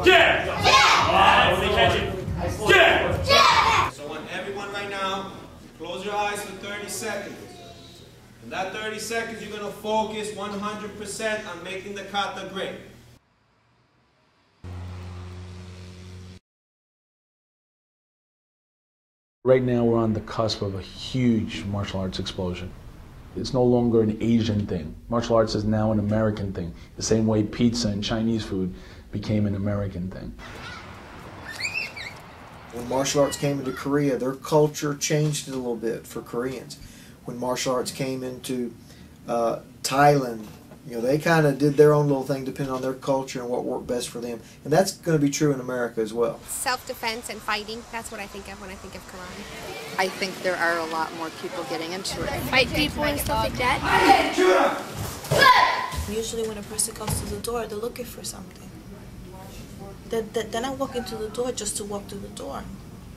Yeah! Yeah! When they catch it. Yeah! Yeah! So I want everyone right now, close your eyes for 30 seconds. In that 30 seconds, you're going to focus 100% on making the kata great. Right now we're on the cusp of a huge martial arts explosion. It's no longer an Asian thing. Martial arts is now an American thing, the same way pizza and Chinese food became an American thing. When martial arts came into Korea, their culture changed it a little bit for Koreans. When martial arts came into Thailand, you know, they kind of did their own little thing depending on their culture and what worked best for them. And that's going to be true in America as well. Self-defense and fighting, that's what I think of when I think of karate. I think there are a lot more people getting into it. Fight people and stuff like that. Usually when a person comes to the door, they're looking for something. They're not walking to the door just to walk through the door.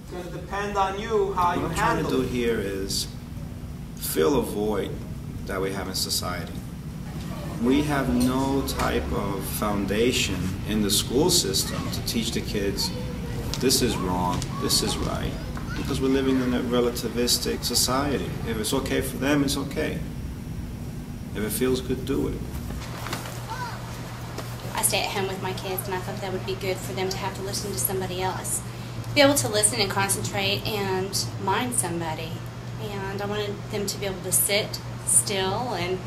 It's going to depend on you how you handle it. What I'm trying to do here is fill a void that we have in society. We have no type of foundation in the school system to teach the kids this is wrong, this is right, because we're living in a relativistic society. If it's okay for them, it's okay. If it feels good, do it. I stay at home with my kids, and I thought that would be good for them to have to listen to somebody else. Be able to listen and concentrate and mind somebody. And I wanted them to be able to sit still and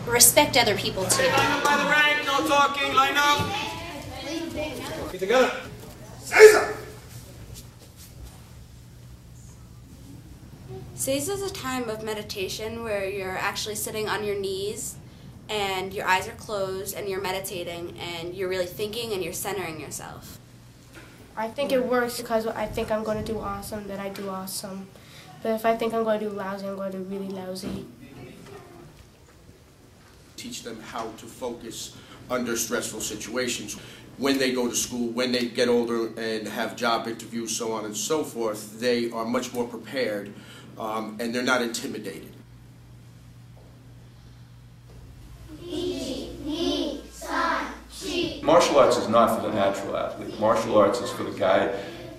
respect other people too. Line up by the rank, no talking, line up. Get together. Seiza is a time of meditation where you're actually sitting on your knees and your eyes are closed and you're meditating and you're really thinking and you're centering yourself. I think it works because I think I'm going to do awesome, that I do awesome. But if I think I'm going to do lousy, I'm going to do really lousy. Teach them how to focus under stressful situations. When they go to school, when they get older and have job interviews, so on and so forth, they are much more prepared and they're not intimidated. Martial arts is not for the natural athlete. Martial arts is for the guy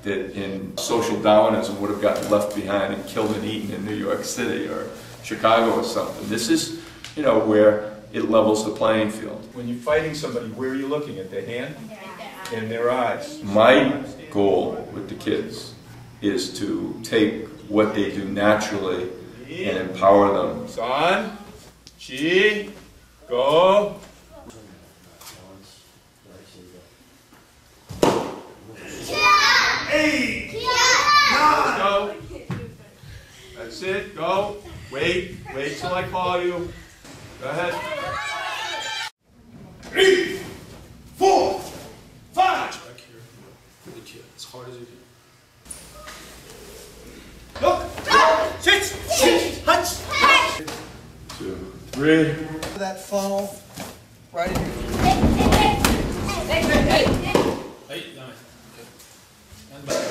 that in social Darwinism would have gotten left behind and killed and eaten in New York City or Chicago or something. This is, you know, where it levels the playing field. When you're fighting somebody, where are you looking? At their hand? In their eyes. My goal with the kids is to take what they do naturally and empower them. San, Chi, go. Eight, nine. Go. That's it. Go. Wait till I call you. Go ahead. 3, 4, 5. Back here. As hard as you can. Look. Sit. Hunch. 2, 3. That funnel right in here.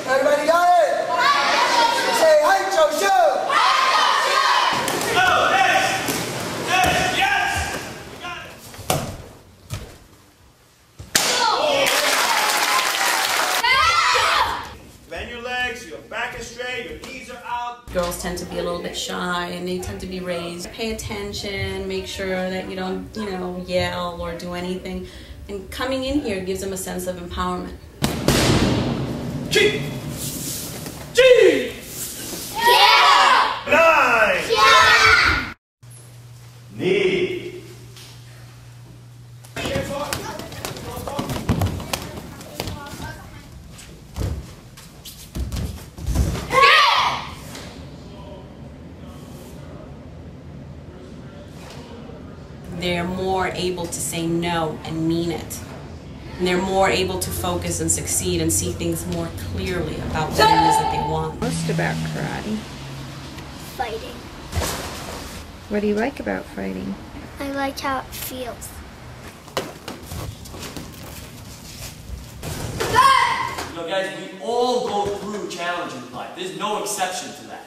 Everybody got it? Say hi, Joe. Bend your legs, your back is straight, your knees are out. Girls tend to be a little bit shy and they tend to be raised. Pay attention, make sure that you don't, yell or do anything. And coming in here gives them a sense of empowerment. G! G! Yeah! 9! Yeah! Knee! They're more able to say no and mean it. And they're more able to focus and succeed and see things more clearly about what it is that they want. Most about karate. Fighting. What do you like about fighting? I like how it feels. Guys, we all go through challenges in life. There's no exception to that.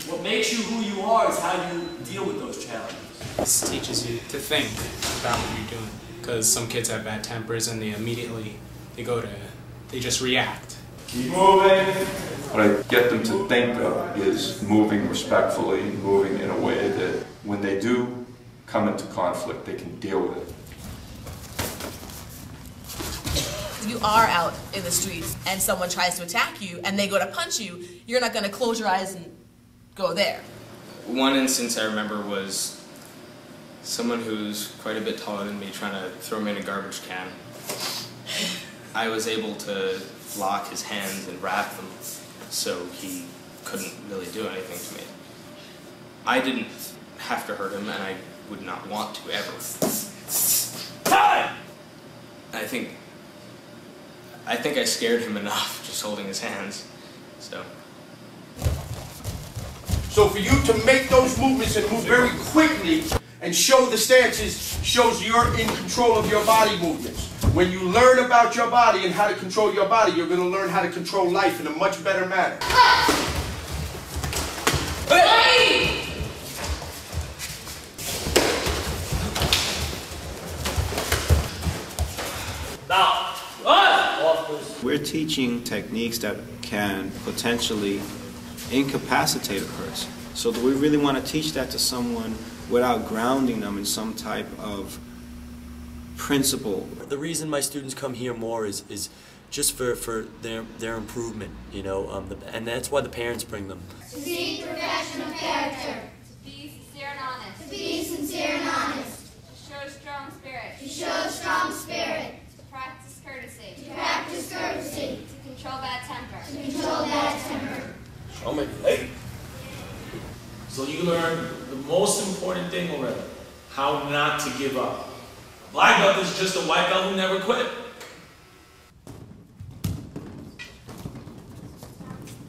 What makes you who you are is how you deal with those challenges. This teaches you to think about what you're doing, because some kids have bad tempers and they they just react. Keep moving. What I get them to think of is moving respectfully, moving in a way that when they do come into conflict, they can deal with it. You are out in the streets and someone tries to attack you and they go to punch you, you're not going to close your eyes and go there. One instance I remember was someone who's quite a bit taller than me trying to throw me in a garbage can. I was able to lock his hands and wrap them so he couldn't really do anything to me. I didn't have to hurt him and I would not want to ever. I think I scared him enough just holding his hands, so. So for you to make those movements and move very quickly and show the stances shows you're in control of your body movements. When you learn about your body and how to control your body, you're going to learn how to control life in a much better manner. Hey! Now, we're teaching techniques that can potentially incapacitate a person. So do we really want to teach that to someone without grounding them in some type of principle? The reason my students come here more is just for their improvement, you know, and that's why the parents bring them. To be profession of character. To be sincere and honest. To be sincere and honest. To show strong spirit. To show strong spirit. To practice courtesy. To practice courtesy. To control bad temper. To control bad temper. Show me. Hey. So you learn the most important thing already, how not to give up. A black belt is just a white belt who never quit.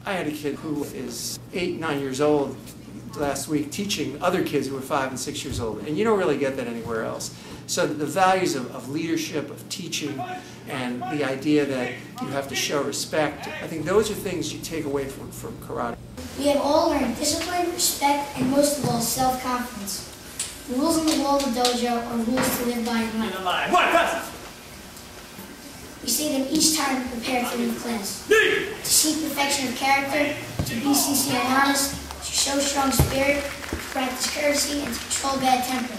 I had a kid who is 8, 9 years old last week teaching other kids who were 5 and 6 years old, and you don't really get that anywhere else. So the values of leadership, of teaching, and the idea that you have to show respect, I think those are things you take away from karate. We have all learned discipline, respect, and most of all, self-confidence. The rules on the wall of the dojo are rules to live by in life. We say them each time we prepare for new class. To seek perfection of character, to be sincere and honest, to show strong spirit, to practice courtesy, and to control bad temper.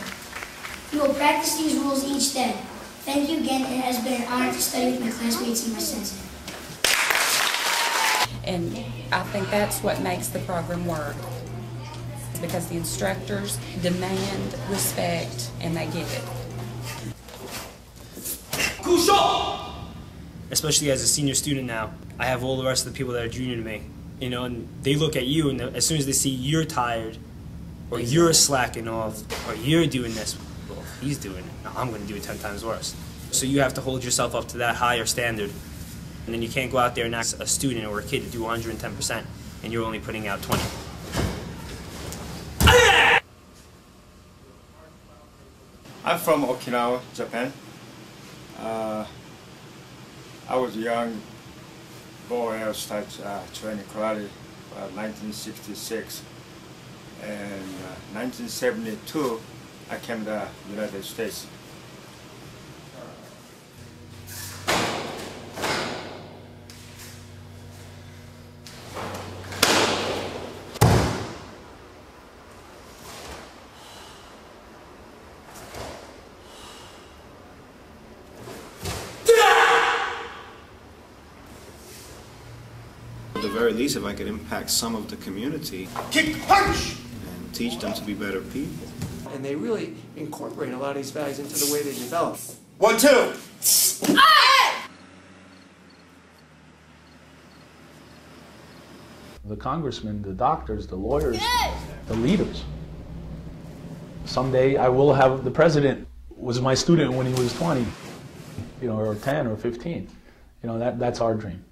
We will practice these rules each day. Thank you again, and it has been an honor to study with my classmates and my sensei. And I think that's what makes the program work. It's because the instructors demand respect and they give it. Especially as a senior student now, I have all the rest of the people that are junior to me, you know, and they look at you, and as soon as they see you're tired, or you're slacking off, or you're doing this, well, if he's doing it, now I'm going to do it 10 times worse. So you have to hold yourself up to that higher standard, and then you can't go out there and ask a student or a kid to do 110%, and you're only putting out 20. I'm from Okinawa, Japan. I was a young boy. I started training karate in 1966. And 1972, I came to the United States. At the very least, if I could impact some of the community, kick, punch, and teach them to be better people. And they really incorporate a lot of these values into the way they develop. 1, 2. The congressmen, the doctors, the lawyers, the leaders. Someday I will have, the president was my student when he was 20, you know, or 10 or 15. You know, that's our dream.